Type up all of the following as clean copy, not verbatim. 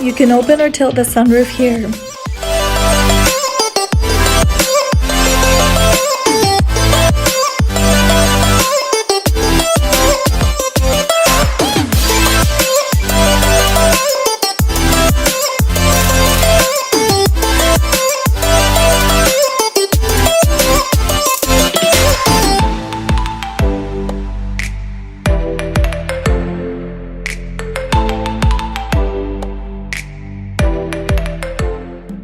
You can open or tilt the sunroof here.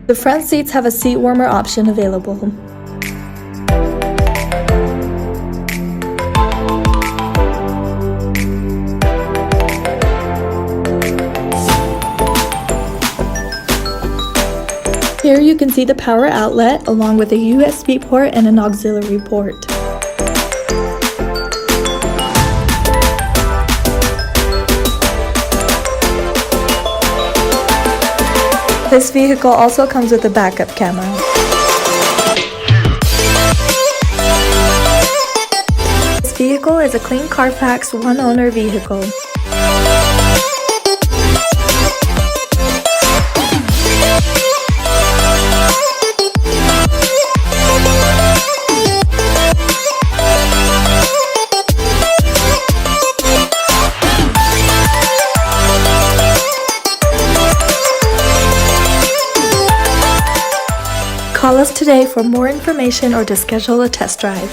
The front seats have a seat warmer option available. Here you can see the power outlet along with a USB port and an auxiliary port. This vehicle also comes with a backup camera. This vehicle is a clean Carfax one-owner vehicle. Call us today for more information or to schedule a test drive.